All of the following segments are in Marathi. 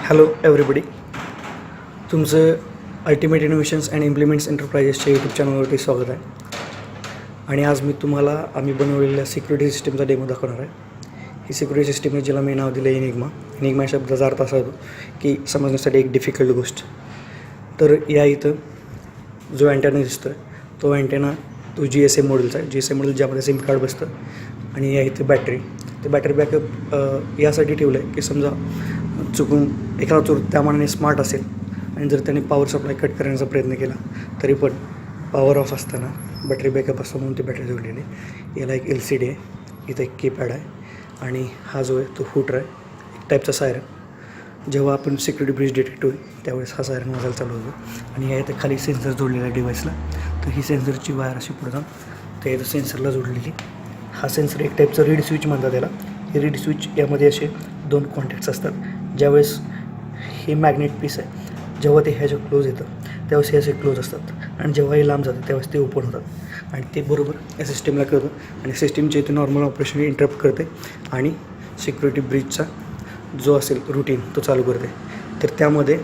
हॅलो एव्हरीबडी, तुमचं अल्टिमेट इनोव्हेशन्स अँड इम्प्लिमेंट्स एंटरप्राइजेसच्या यूट्यूब चॅनलवरती स्वागत आहे. आणि आज मी तुम्हाला आम्ही बनवलेल्या सिक्युरिटी सिस्टीमचा डेमो दाखवणार आहे. ही सिक्युरिटी सिस्टीम आहे जिला मी नाव दिलं एनिग्मा. एनिग्मा या शब्दाचा अर्थ असा होतो की समजण्यासाठी एक डिफिकल्ट गोष्ट. तर या इथं जो अँटेना दिसतो आहे तो अँटेना GSM मॉडेलचा आहे. GSM मॉडेल ज्यामध्ये सिम कार्ड बसतं. आणि या इथे बॅटरी, ते बॅटरी बॅकअप यासाठी ठेवलं आहे की समजा चुकून एखादा चोर त्या मानाने स्मार्ट असेल आणि जर त्याने पॉवर सप्लाय कट करण्याचा प्रयत्न केला तरी पण पॉवर ऑफ असताना बॅटरी बॅकअप असतो म्हणून ती बॅटरी जोडलेली आहे. याला एक LCD आहे, इथं एक कीपॅड आहे आणि हा जो आहे तो हुटर आहे, एक टाईपचा सायरन. जेव्हा आपण सिक्युरिटी ब्रीच डिटेक्ट होईल त्यावेळेस हा सायरन वाजायला चालू होतो. आणि या इथं खाली सेन्सर जोडलेला आहे डिव्हाइसला. तर ही सेन्सरची वायर अशी पुढे जाऊन त्या इथं सेन्सरला जोडलेली. हा सेन्सर एक टाईपचं रीड स्विच म्हणतात त्याला. हे रीड स्विच यामध्ये असे 2 कॉन्टॅक्ट्स असतात. ज्यावेळेस हे मॅग्नेट पीस आहे, जेव्हा ते ह्याच्या क्लोज येतं त्यावेळेस हे असे क्लोज असतात आणि जेव्हा हे लांब जातं त्यावेळेस ते ओपन होतात आणि ते बरोबर या सिस्टीमला कळतं आणि सिस्टीमचे इथे नॉर्मल ऑपरेशन इंटरप्ट करते आणि सिक्युरिटी ब्रीचचा जो असेल रुटीन तो चालू करते. तर त्यामध्ये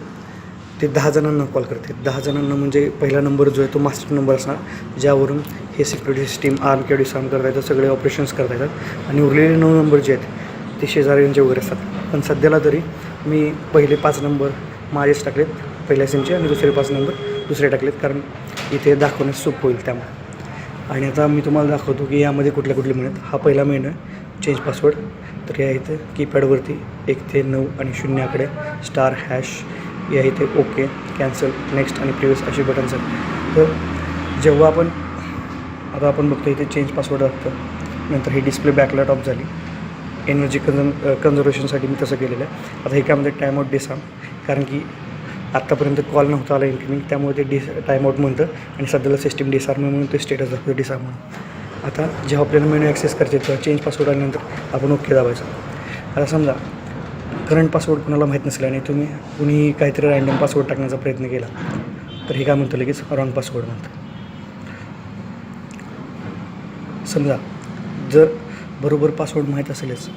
ते 10 जणांना कॉल करते. 10 जणांना म्हणजे पहिला नंबर जो आहे तो मास्टर नंबर असणार, ज्यावरून हे सिक्युरिटी सिस्टीम आर्म किंवा डिसआर्म करता येतं, सगळे ऑपरेशन्स करता येतात. आणि उरलेले 9 नंबर जे आहेत ते शेजाऱ्यांचे वगैरे असतात. पण सध्याला तरी मी पहिले 5 नंबर माझेच टाकलेत पहिल्या सिमचे आणि दुसरे 5 नंबर दुसरे टाकलेत, कारण इथे दाखवण्यास सोपं होईल त्यामुळे. आणि आता मी तुम्हाला दाखवतो की यामध्ये कुठल्या मिळत. हा पहिला मेनू आहे, चेंज पासवर्ड. तर या इथे कीपॅडवरती 1 ते 9 आणि 0 आकडे, स्टार हॅश, या इथे ओके, कॅन्सल, नेक्स्ट आणि प्रिव्हियस असे बटन्स आहेत. तर जेव्हा आता आपण बघतो इथे चेंज पासवर्ड लागतं, नंतर ही डिस्प्ले बॅकलाईट ऑफ झाली. एनर्जी कन्झर्वेशनसाठी मी तसं केलेलं आहे. आता हे काय म्हणते टाईम आउट डिसआर्म, कारण की आत्तापर्यंत कॉल नव्हता आला इन्कमिंग, त्यामुळे ते टाईम आउट म्हणतं आणि सध्याला सिस्टीम डिसआर्म म्हणून ते स्टेटस दाखवतं डिसआर्म म्हणून. आता जेव्हा आपल्याला मेनू ॲक्सेस करायचे तेव्हा चेंज पासवर्ड आल्यानंतर आपण ओके दाबायचं. आता समजा करंट पासवर्ड कुणाला माहीत नसलं आणि कुणी काहीतरी रँडम पासवर्ड टाकण्याचा प्रयत्न केला तर हे काय म्हणतं लगेच रॉंग पासवर्ड म्हणतं. समजा जर बरोबर पासवर्ड माहीत असेलच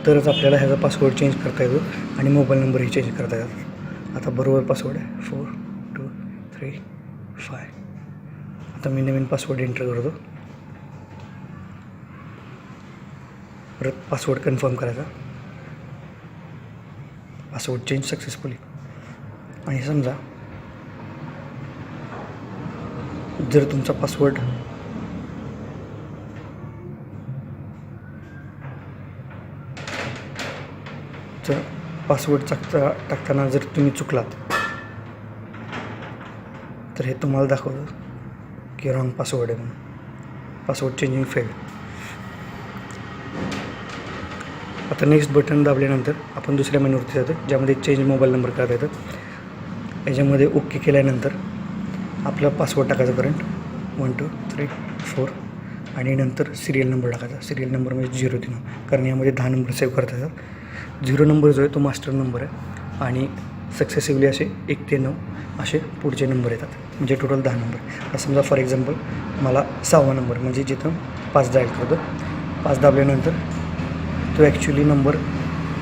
तरच आपल्याला ह्याचा पासवर्ड चेंज करता येतो आणि मोबाईल नंबरही चेंज करता येतात. आता बरोबर पासवर्ड आहे 4 2 3 5. आता मी नवीन पासवर्ड एंटर करतो. परत पासवर्ड कन्फर्म करायचा. Password change successfully. आणि समजा जर तुमचा पासवर्ड टाकताना जर तुम्ही चुकलात तर हे तुम्हाला दाखवतं की रॉंग पासवर्ड आहे म्हणून, पासवर्ड चेंजिंग फेल. आता नेक्स्ट बटन दाबल्यानंतर आपण दुसऱ्या मेनूवरती जातो, ज्यामध्ये चेंज मोबाईल नंबर करता येतं. याच्यामध्ये ओके केल्यानंतर आपला पासवर्ड टाकायचा करंट 1 2 3 4 आणि नंतर सिरियल नंबर टाकायचा. सिरियल नंबर म्हणजे 0 ते 9, कारण यामध्ये 10 नंबर सेव्ह करता येतात. 0 नंबर जो आहे तो मास्टर नंबर आहे आणि सक्सेसिव्हली असे 1 ते 9 असे पुढचे नंबर येतात, म्हणजे टोटल 10 नंबर. आता समजा फॉर एक्झाम्पल मला 6वा नंबर म्हणजे जिथं 5 डायल करतो, 5 दाबल्यानंतर तो ॲक्च्युली नंबर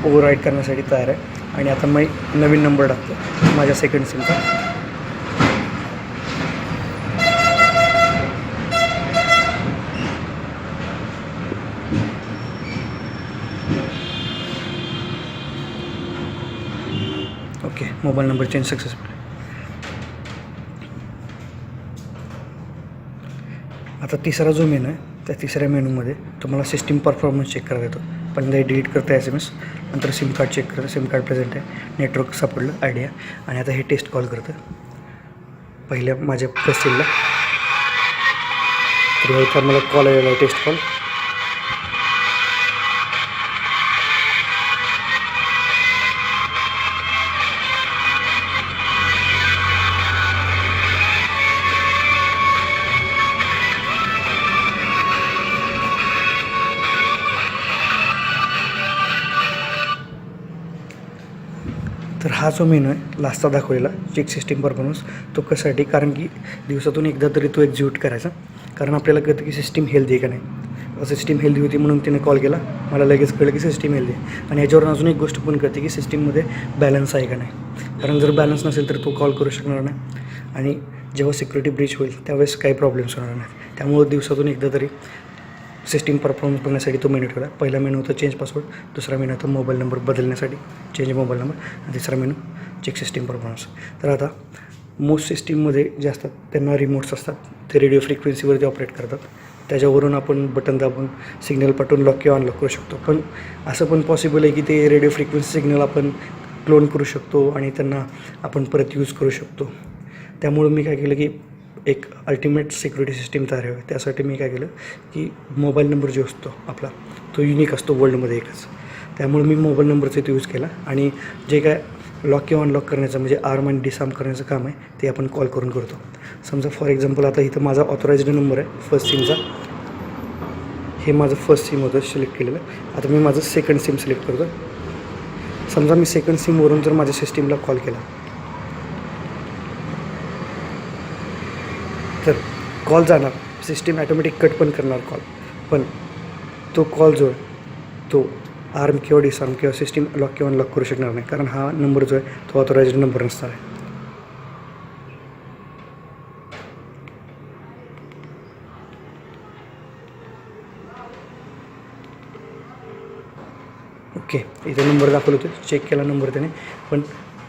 ओव्हरराईड करण्यासाठी तयार आहे. आणि आता मी नवीन नंबर टाकतो माझ्या सेकंड सिमचा. Okay, mobile number change successful. आता तिसरा जो मेनू आहे त्या तिसऱ्या मेनूमध्ये तुम्हाला सिस्टीम परफॉर्मन्स चेक करता येतो. पण ते डिलीट करता SMS, नंतर सिम कार्ड चेक करतं, सिम कार्ड प्रेझेंट आहे, नेटवर्क सापडलं, आयडिया. आणि आता हे टेस्ट कॉल करतं पहिल्या माझ्या फर्स्ट सिमला. तर ह्याचा मला कॉल आलेला आहे, टेस्ट कॉल. तर हा जो मेनू आहे लास्टचा दाखवलेला चेक सिस्टीम परफॉर्मन्स, तो कशासाठी, कारण की दिवसातून एकदा तरी तो एक्झिक्यूट करायचा, कारण आपल्याला कळतं की सिस्टीम हेल्दी आहे का नाही. सिस्टीम हेल्दी होती म्हणून तिने कॉल केला. मला लगेच कळलं की सिस्टीम हेल्दी आहे. आणि याच्यावरून अजून एक गोष्ट पण कळते की सिस्टीममध्ये बॅलन्स आहे का नाही. कारण जर बॅलन्स नसेल तर तो कॉल करू शकणार नाही आणि जेव्हा सिक्युरिटी ब्रीच होईल त्यावेळेस काही प्रॉब्लेम्स होणार नाही. त्यामुळं दिवसातून एकदा तरी सिस्टीम परफॉर्मन्स बघण्यासाठी तो मेनू ठेवला. पहिला मेनू होता चेंज पासवर्ड, दुसरा मेनू होता मोबाईल नंबर बदलण्यासाठी चेंज मोबाईल नंबर, आणि तिसरा मेनू चेक सिस्टीम परफॉर्मन्स. तर आता मोस्ट सिस्टीममध्ये जे असतात त्यांना रिमोट्स असतात, ते रेडिओ फ्रिक्वेन्सीवरती ऑपरेट करतात. त्याच्यावरून आपण बटन दाबून सिग्नल पाठवून लॉक किंवा अनलॉक करू शकतो. पण असं पण पॉसिबल आहे की ते रेडिओ फ्रिक्वेन्सी सिग्नल आपण क्लोन करू शकतो आणि त्यांना आपण परत यूज करू शकतो. त्यामुळं मी काय केलं की एक अल्टिमेट सिक्युरिटी सिस्टीम तयार हवी. त्यासाठी मी काय केलं की मोबाईल नंबर जो असतो आपला तो युनिक असतो वर्ल्डमध्ये एकच. त्यामुळे मी मोबाईल नंबरचा इथे यूज केला आणि जे काय लॉक किंवा अनलॉक करण्याचं म्हणजे आर्म आणि डिसआर्म करण्याचं काम आहे ते आपण कॉल करून करतो. समजा फॉर एक्झाम्पल आता इथं माझा ऑथराइज्ड नंबर आहे फर्स्ट सिमचा. हे माझं फर्स्ट सिम होतं सिलेक्ट केलेलं. आता मी माझं सेकंड सिम सिलेक्ट करतो. समजा मी सेकंड सिमवरून जर माझ्या सिस्टीमला कॉल केला तर कॉल जाणार, सिस्टीम ॲटोमॅटिक कट पण करणार कॉल. पण तो कॉल जो आहे तो आर्म किंवा डिसआर्म किंवा सिस्टीम लॉक किंवा अनलॉक करू शकणार नाही, कारण हा नंबर जो आहे तो ऑथराइज्ड नंबर नसणार आहे. ओके, इथे नंबर दाखवलं होतं, चेक केला नंबर त्याने, पण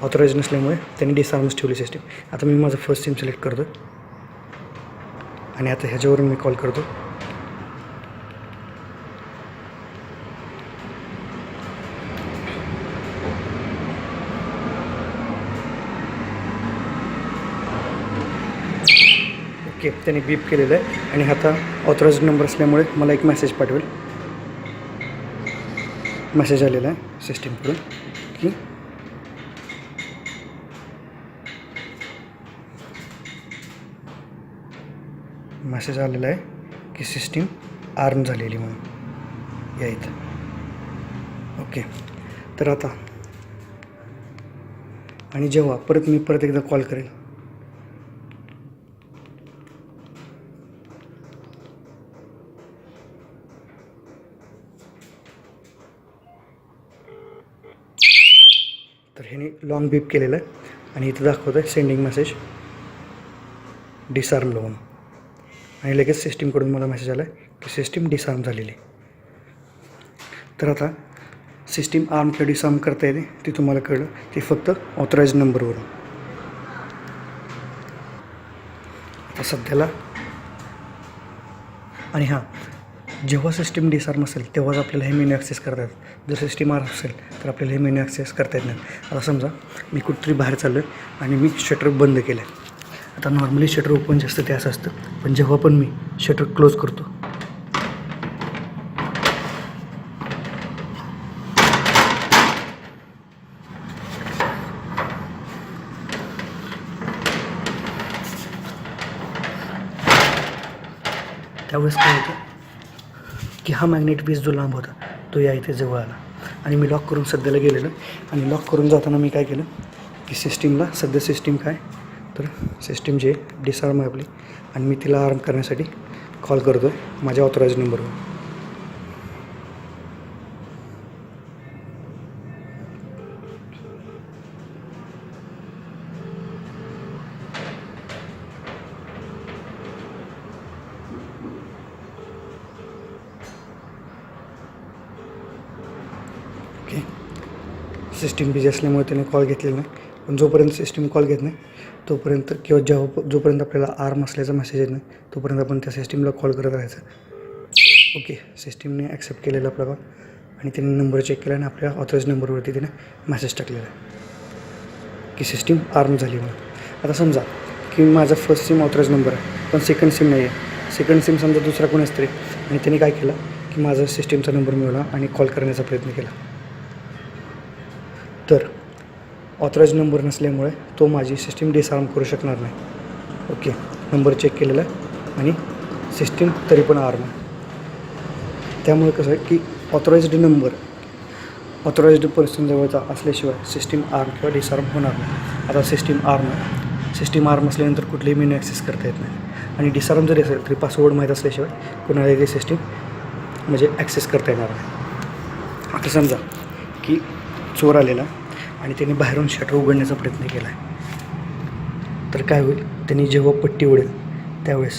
ऑथराइज नसल्यामुळे त्यांनी डिसआर्मच ठेवली सिस्टीम. आता मी माझं फर्स्ट सिम सिलेक्ट करतो आणि आता ह्याच्यावरून मी कॉल करतो. ओके, त्याने बीप केलेलं आहे आणि आता ऑथराइज्ड नंबर असल्यामुळे मला एक मेसेज पाठवेल. मेसेज आलेला आहे सिस्टीमकडून की मेसेज आलेला आहे की सिस्टीम आर्म झालेली म्हणून या इथं. ओके, तर आता आणि जेव्हा मी परत एकदा कॉल करेल तर ह्याने लॉंग बीप केलेलं आहे आणि इथं दाखवतं आहे सेंडिंग मेसेज डिसआर्म म्हणून. आणि लगेच सिस्टीमकडून मला मेसेज आला आहे की सिस्टीम डिसआर्म झालेली. तर आता सिस्टीम आर्म किंवा डिसआर्म करता येते ते तुम्हाला कळलं, ते फक्त ऑथराइज्ड नंबरवरून. आता सध्याला आणि हां, जेव्हा सिस्टीम डिसआर्म असेल तेव्हाच आपल्याला हे मेन्यू ॲक्सेस करता येतात. जर सिस्टीम आर्म असेल तर आपल्याला हे मेन्यू ॲक्सेस करता येत नाही. आता समजा मी कुठेतरी बाहेर चाललो आहे आणि मी शटर बंद केलं आहे. आता नॉर्मली शटर ओपन जे असतं ते असं असतं, पण जेव्हा पण मी शटर क्लोज करतो त्यावेळेस काय होतं की हा मॅग्नेट पीस जो लांब होता तो या इथे जवळ आला आणि मी लॉक करून सध्याला गेलेलं. आणि लॉक करून जाताना मी काय केलं की सिस्टीमला सध्या सिस्टीम काय तर सिस्टीम जे डिसआर्म आहे आपली आणि मी तिला आर्म करण्यासाठी कॉल करतो आहे माझ्या ऑथराइज्ड नंबरवर. ओके, सिस्टीम बिझी असल्यामुळे त्याने कॉल घेतलेला नाही. पण जोपर्यंत सिस्टीम कॉल घेत नाही तोपर्यंत किंवा जोपर्यंत आपल्याला आर्म असल्याचा मेसेज येत नाही तोपर्यंत आपण त्या सिस्टीमला कॉल करत राहायचं. ओके, सिस्टीमने ॲक्सेप्ट केलेला आपला कॉल आणि त्याने नंबर चेक केला आणि आपल्या ऑथराइज्ड नंबरवरती त्याने मेसेज टाकलेला आहे की सिस्टीम आर्म झाली म्हणून. आता समजा की माझा फर्स्ट सिम ऑथराइज्ड नंबर आहे पण सेकंड सिम नाही आहे. सेकंड सिम समजा दुसरा कोणीच तरी आणि त्याने काय केलं की माझा सिस्टीमचा नंबर मिळवला आणि कॉल करण्याचा प्रयत्न केला. तर ऑथराइज्ड नंबर नसल्यामुळे तो माझी सिस्टीम डिसआर्म करू शकणार नाही. ओके, नंबर चेक केलेला आहे आणि सिस्टीम तरी पण आर्म आहे. त्यामुळे कसं आहे की ऑथराइज्ड पर्सन जवळचा असल्याशिवाय सिस्टीम आर्म किंवा डिसआर्म होणार नाही. आता सिस्टीम आर्म असल्यानंतर कुठलेही मेनू ॲक्सेस करता येत नाही आणि डिसआर्म जरी असेल तरी पासवर्ड माहीत असल्याशिवाय कुणालाही सिस्टीम म्हणजे ॲक्सेस करता येणार आहे. आता समजा की चोर आलेला आणि त्याने बाहेरून शटर उघडण्याचा प्रयत्न केला आहे, तर काय होईल, त्यांनी जेव्हा पट्टी उडेल त्यावेळेस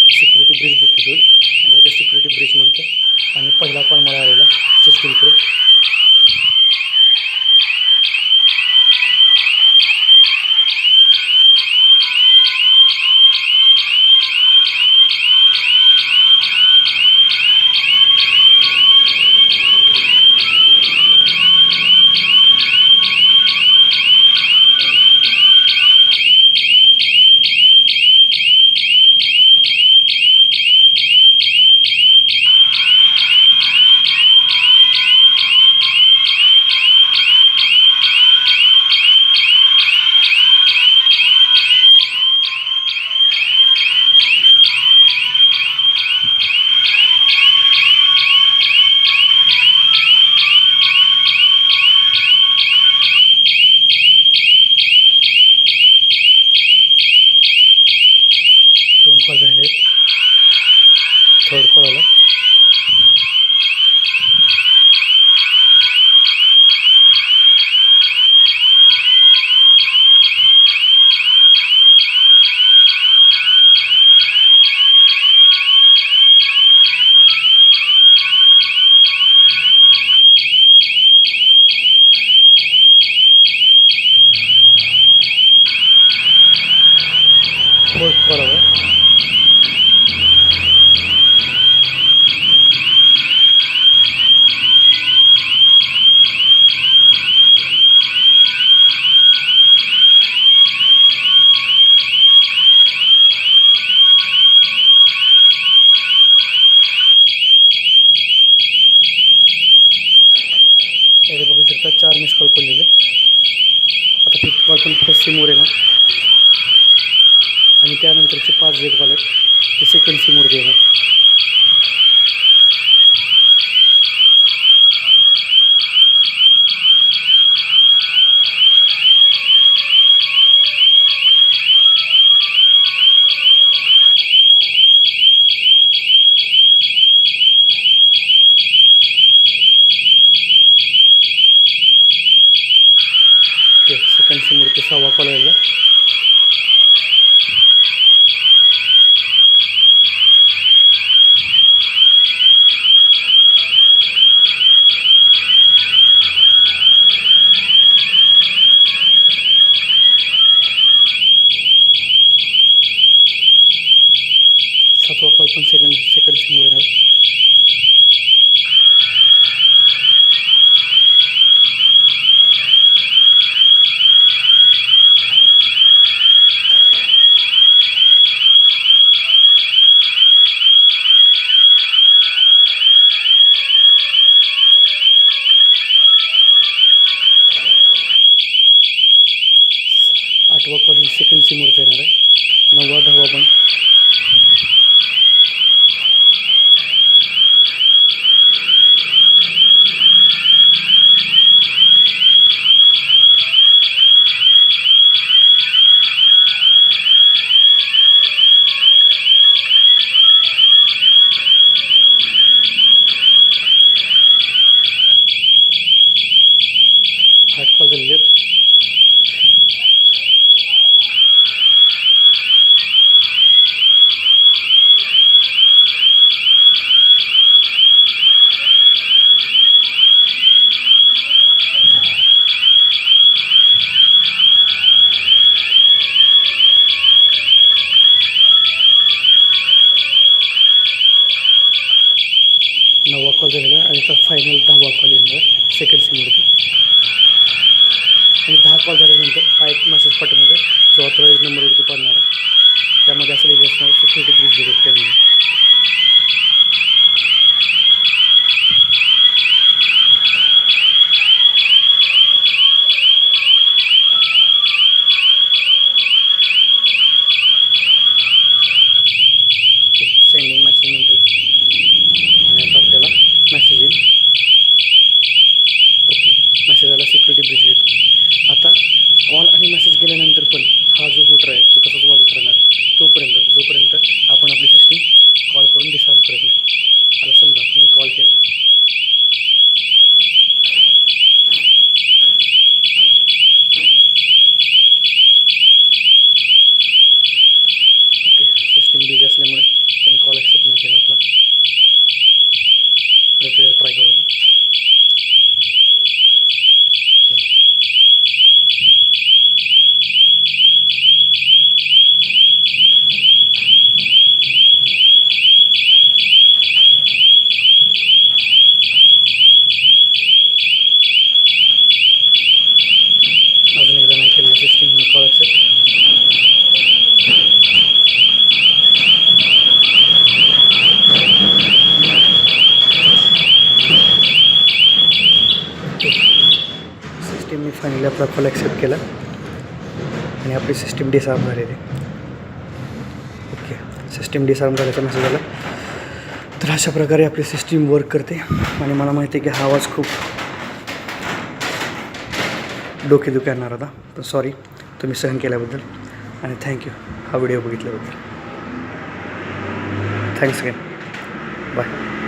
सिक्युरिटी ब्रीच डिटेक्ट होईल आणि याचं सिक्युरिटी ब्रीच म्हणतं. आणि पहिला कॉल मला आलेला सिस्टीमकडे, दोन कॉल झालेले आहेत, थर्ड कॉल आला. फोर्थ कॉल आला. त्याचे बघू शकता 4 मिस कॉल पडलेले. आता फिफ्थ कॉल पण फर्स्ट सिमवर येणार आणि त्यानंतरचे 5 जे कॉल आहेत ते सेकंड सिमवरती येणार. ओके, सेकंड सिमवरती 6वा कॉल यायला. सातवा कॉल पण सेकंड सिमवर येणार. आठवा कॉल ही सेकंड सिमवरचा येणार आहे. 9वा 10वा पण. आठ कॉल झालेले आहेत. नववा कॉल झालेला आहे आणि आता फायनल 10वा कॉल येणार आहे सेकंड सिमवरती. आणि 10 कॉल झाल्यानंतर हा एक मेसेज पाठवणार आहे जो ऑथराईज नंबरवरती पडणार आहे. त्यामध्ये असं लिहिलं असणार सिक्युरिटी ब्रीच डिटेक्टेड म्हणून. सेंडिंग मेसेज म्हणतो आणि आता आपल्याला मेसेज येईल. ओके, मी फायनली आपला कॉल ॲक्सेप्ट केला आणि आपली सिस्टीम डिसआर्म झालेली. ओके, सिस्टीम डिसआर्म झाल्याचा मेसेज आला. तर अशा प्रकारे आपली सिस्टीम वर्क करते. आणि मला माहिती आहे की हा आवाज खूप डोकेदुखी आणणार होता, पण सॉरी तुम्ही सहन केल्याबद्दल आणि थँक्यू हा व्हिडिओ बघितल्याबद्दल. Thanks again. बाय.